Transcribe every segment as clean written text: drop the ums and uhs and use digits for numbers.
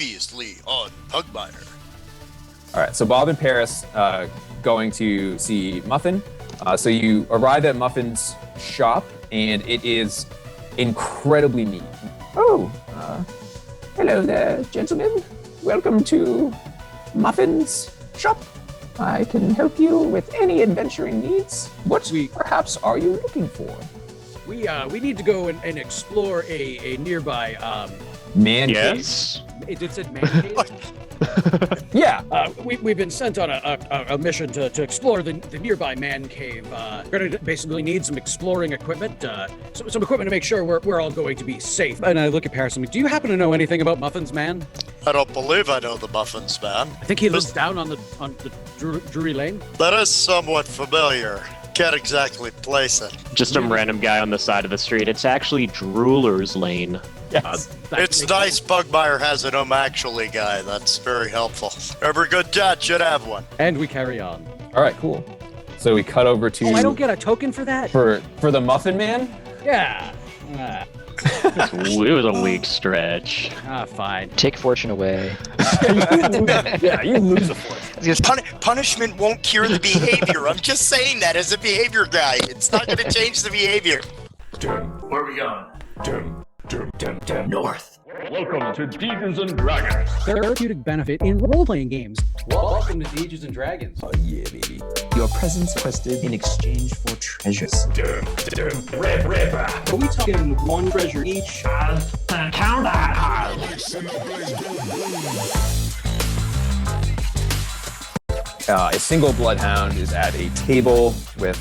Previously on Pugmire. All right, so Bob and Paris going to see Muffin. So you arrive at Muffin's shop, and it is incredibly neat. Oh, hello there, gentlemen. Welcome to Muffin's shop. I can help you with any adventuring needs. What perhaps are you looking for? We need to go and explore a nearby Man yes. cave. It said man cave. Yeah. We've been sent on a mission to explore the nearby man cave. We're gonna basically need some exploring equipment, some equipment to make sure we're all going to be safe. And I look at Paris and I'm like, do you happen to know anything about Muffin's man? I don't believe I know the Muffins man. I think he lives down on the Drury Lane. That is somewhat familiar. Can't exactly place it. Just some random guy on the side of the street. It's actually Drooler's Lane. Yes. It's nice Pugmire has an actually guy. That's very helpful. Every good dad should have one. And we carry on. All right, cool. So we cut over to... Oh, I don't get a token for that? For the Muffin Man? Yeah. It was a weak stretch. Fine. Take fortune away. Yeah, you lose a fortune. Punishment won't cure the behavior. I'm just saying that as a behavior guy. It's not going to change the behavior. Where are we going? North. Welcome to Dungeons and Dragons. Therapeutic benefit in role-playing games. Welcome to Dungeons and Dragons. Oh, yeah, baby. Your presence requested in exchange for treasures. Red Ripper. Are we talking one treasure each? Count that. A single bloodhound is at a table with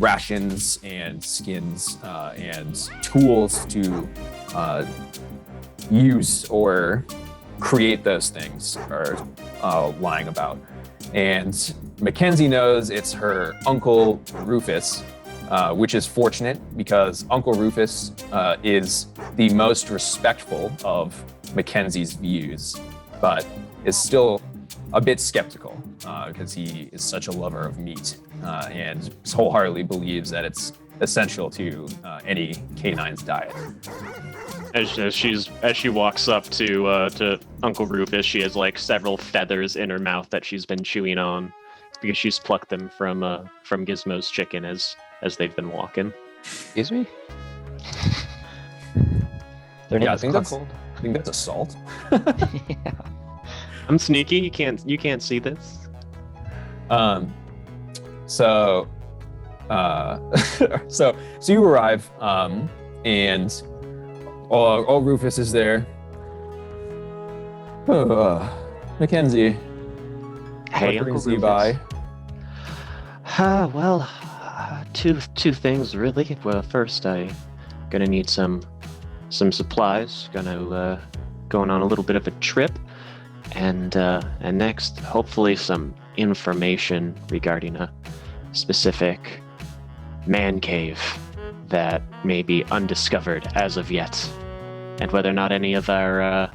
rations and skins and tools to use or create those things are lying about. And Mackenzie knows it's her Uncle Rufus, which is fortunate because Uncle Rufus is the most respectful of Mackenzie's views, but is still a bit skeptical because he is such a lover of meat and wholeheartedly believes that it's essential to any canine's diet. As she walks up to Uncle Rufus, she has like several feathers in her mouth that she's been chewing on because she's plucked them from Gizmo's chicken as they've been walking. Excuse me? Yeah, I think that's assault. Yeah. I'm sneaky. You can't see this. So you arrive, and all Rufus is there. Mackenzie. Hey, what brings Uncle you by? Two things really. Well, first I gonna need some supplies. Going on a little bit of a trip, and next hopefully some information regarding a specific man cave that may be undiscovered as of yet, and whether or not any of our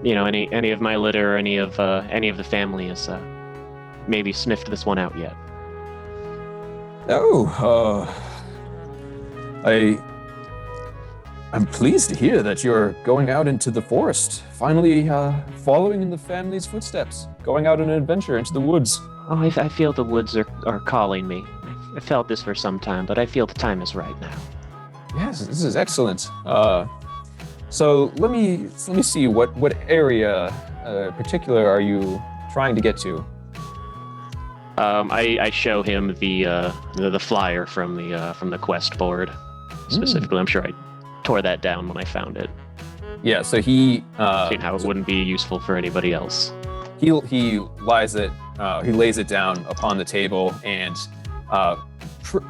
any of my litter or any of the family has maybe sniffed this one out yet. I'm pleased to hear that you're going out into the forest, finally following in the family's footsteps, going out on an adventure into the woods. Oh, I feel the woods are calling me. I felt this for some time, but I feel the time is right now. Yes, this is excellent. So let me see what area particular are you trying to get to? I show him the flyer from the quest board. Specifically, I'm sure I tore that down when I found it. Yeah, so he seeing how it wouldn't be useful for anybody else. He lays it down upon the table and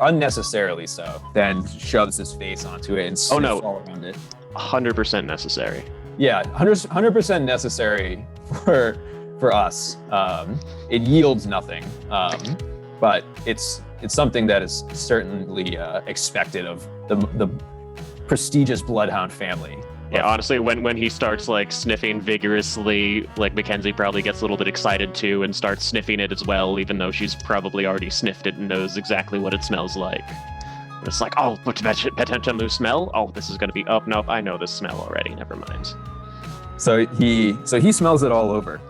unnecessarily so, then shoves his face onto it and sniffs all around it. 100% necessary. Yeah, 100% necessary for us. It yields nothing, but it's something that is certainly expected of the prestigious bloodhound family. Yeah, honestly, when he starts like sniffing vigorously, like Mackenzie probably gets a little bit excited too and starts sniffing it as well, even though she's probably already sniffed it and knows exactly what it smells like. It's like, oh, potential new smell? Oh, this is going to be, oh, nope, I know this smell already, never mind. So he smells it all over,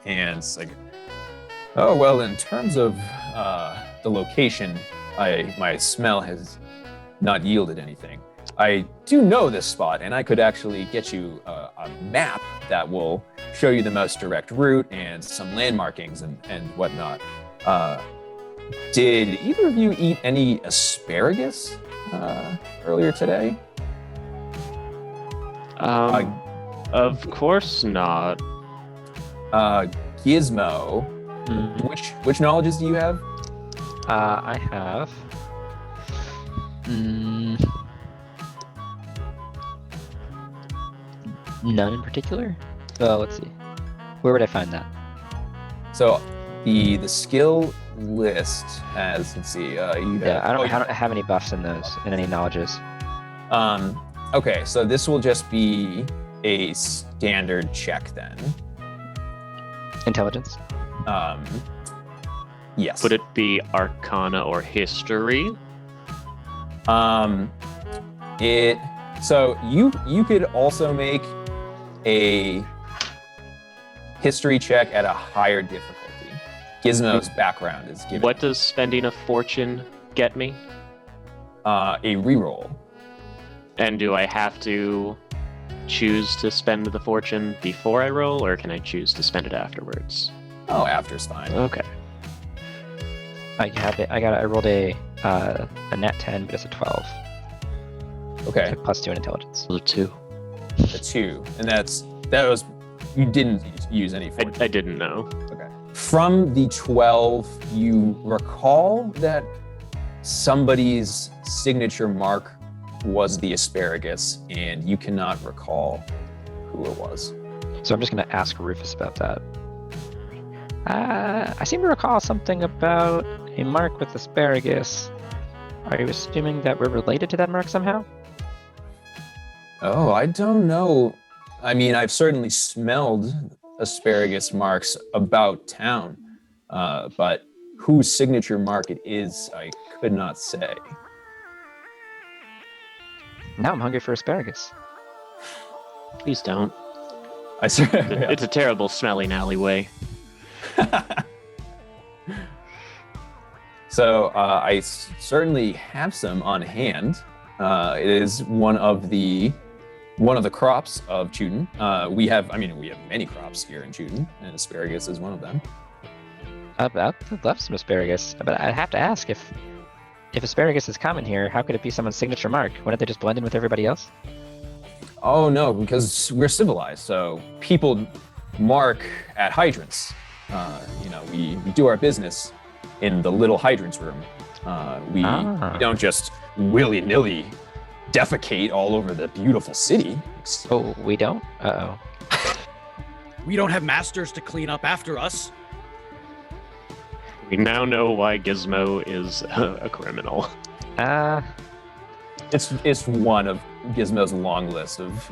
and it's like, oh well. In terms of the location, my smell has not yielded anything. I do know this spot, and I could actually get you a map that will show you the most direct route and some landmarkings and whatnot. Did either of you eat any asparagus earlier today? Of course not. Gizmo, which knowledges do you have? I have. None in particular. Well, let's see. Where would I find that? So the skill list has, let's see, I don't have any buffs in those, in any knowledges. Okay, so this will just be a standard check then. Intelligence. Yes. Would it be Arcana or History? So you could also make a history check at a higher difficulty. Gizmo's background is given. What does spending a fortune get me? A reroll. And do I have to choose to spend the fortune before I roll, or can I choose to spend it afterwards? Oh, after's fine. Okay. I rolled a net 10, but it's a 12. Okay. So +2 in intelligence. So 2. A 2, and that was you didn't use any fortune. I didn't know. Okay. From the 12, you recall that somebody's signature mark was the asparagus, and you cannot recall who it was. So I'm just going to ask Rufus about that. I seem to recall something about a mark with asparagus. Are you assuming that we're related to that mark somehow? Oh, I don't know. I mean, I've certainly smelled asparagus marks about town, but whose signature mark it is, I could not say. Now I'm hungry for asparagus. Please don't. I swear. It's a terrible smelling alleyway. So I certainly have some on hand. It is one of the crops of Chuden. We have many crops here in Chuden, and asparagus is one of them. I'd love some asparagus, but I'd have to ask if asparagus is common here, how could it be someone's signature mark? Wouldn't they just blend in with everybody else? Oh no, because we're civilized, so people mark at hydrants. We do our business in the little hydrants room. We don't just willy-nilly defecate all over the beautiful city. Oh, we don't? Uh-oh. We don't have masters to clean up after us. We now know why Gizmo is a criminal. It's one of Gizmo's long list of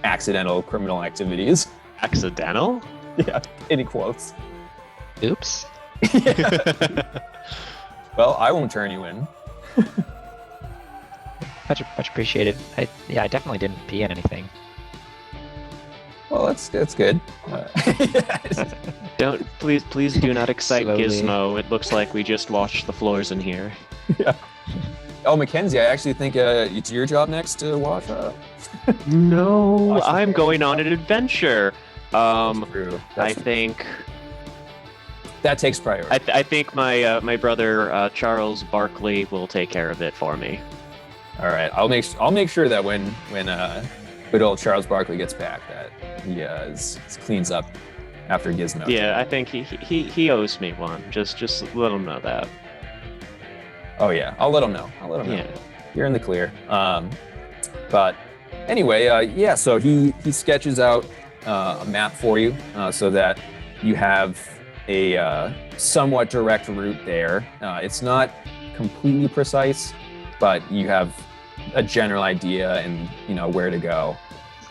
accidental criminal activities. Accidental? Yeah, in quotes. Oops. Well, I won't turn you in. Much appreciated. I definitely didn't pee in anything. Well, that's good. Please do not excite Slowly. Gizmo. It looks like we just washed the floors in here. Yeah. Oh, Mackenzie, I actually think it's your job next to wash up. No, I'm going on an adventure. True. I think That takes priority. I think my brother Charles Barkley will take care of it for me. All right, I'll make sure that when good old Charles Barkley gets back, that he cleans up after Gizmo. Yeah, I think he owes me one. Just let him know that. Oh yeah, I'll let him know. Yeah. You're in the clear. But anyway, yeah. So he sketches out a map for you so that you have a somewhat direct route there. It's not completely precise, but you have a general idea and where to go.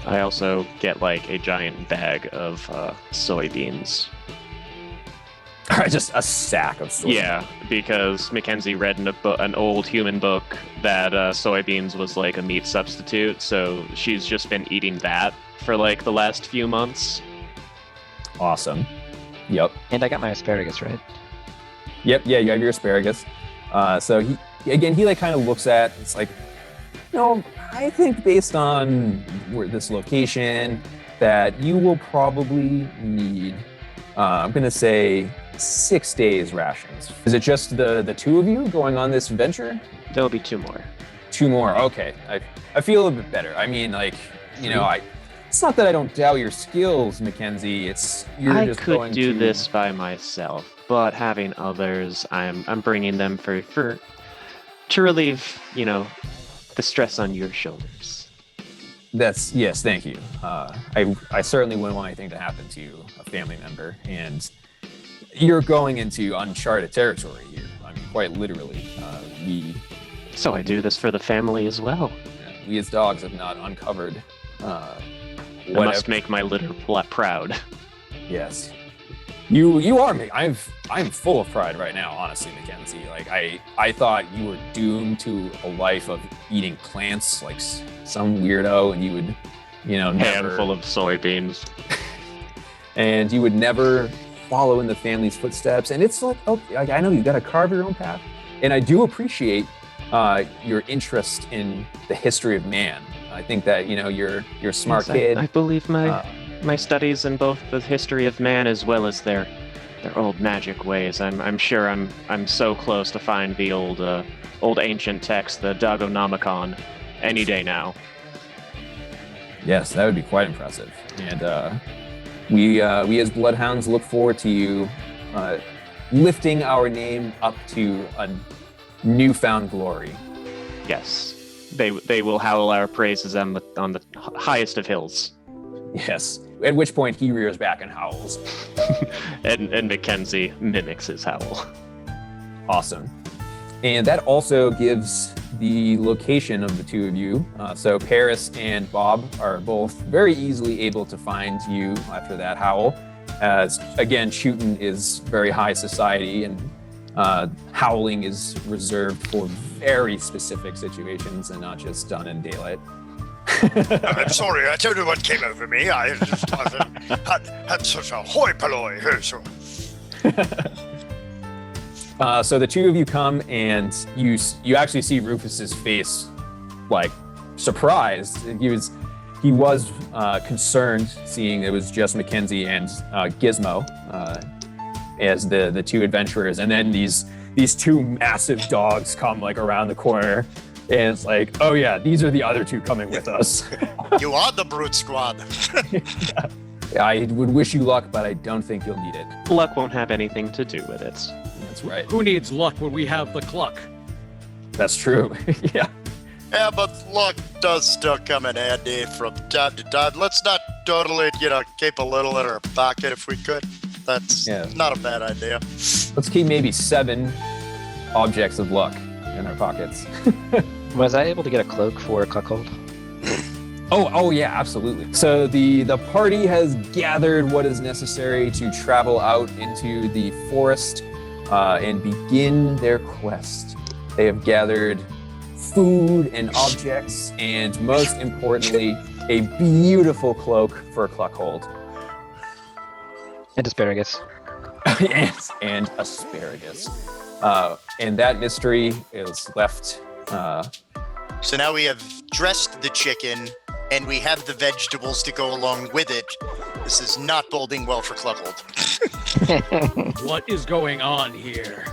I also get like a giant bag of soybeans. All right, just a sack of soybeans. Yeah, because Mackenzie read in an old human book that soybeans was like a meat substitute, so she's just been eating that for like the last few months. Awesome. Yep. And I got my asparagus, right? Yep. Yeah, you have your asparagus. So he like kind of looks at, it's like, I think based on where this location that you will probably need, I'm going to say 6 days rations. Is it just the two of you going on this venture? There'll be 2 more. 2 more. Okay. I feel a bit better. I mean, like, it's not that I don't doubt your skills, Mackenzie. You're just could going do to... this by myself, but having others, I'm bringing them to relieve, the stress on your shoulders. Yes, thank you. I certainly wouldn't want anything to happen to a family member, and you're going into uncharted territory here. I mean, quite literally. So I do this for the family as well. We as dogs have not uncovered. I must make my litter proud. Yes, you are. I'm full of pride right now, honestly, Mackenzie. Like I thought you were doomed to a life of eating plants, like some weirdo, and you would, Handful of soybeans, and you would never follow in the family's footsteps. And it's like, okay, I know you've got to carve your own path, and I do appreciate your interest in the history of man. I think that you're a smart kid. I believe my studies in both the history of man as well as their old magic ways. I'm sure I'm so close to find the old ancient text, the Dagonomicon, any day now. Yes, that would be quite impressive. And we as bloodhounds look forward to you lifting our name up to a newfound glory. Yes. They will howl our praises on the highest of hills. Yes. At which point he rears back and howls. and Mackenzie mimics his howl. Awesome. And that also gives the location of the two of you. So Paris and Bob are both very easily able to find you after that howl. As again, shooting is very high society, and howling is reserved for very specific situations and not just done in daylight. I'm sorry, I don't know what came over me. I just had such a hoi polloi. So the two of you come, and you actually see Rufus's face, like surprised. He was concerned, seeing it was just Mackenzie and Gizmo as the two adventurers, and then these 2 massive dogs come like around the corner, and it's like, oh yeah, these are the other 2 coming with us. You are the brute squad. Yeah, I would wish you luck, but I don't think you'll need it. Luck won't have anything to do with it. That's right. Who needs luck when we have the cluck? That's true. Yeah. Yeah, but luck does still come in handy from time to time. Let's not totally, keep a little in our pocket if we could. That's not a bad idea. Let's keep maybe 7 objects of luck in our pockets. Was I able to get a cloak for Cuckold? Oh yeah, absolutely. So the party has gathered what is necessary to travel out into the forest and begin their quest. They have gathered food and objects, and most importantly, a beautiful cloak for Cluckhold. And asparagus. and asparagus. And that mystery is left. So now we have dressed the chicken, and we have the vegetables to go along with it. This is not boding well for Cluckhold. What is going on here?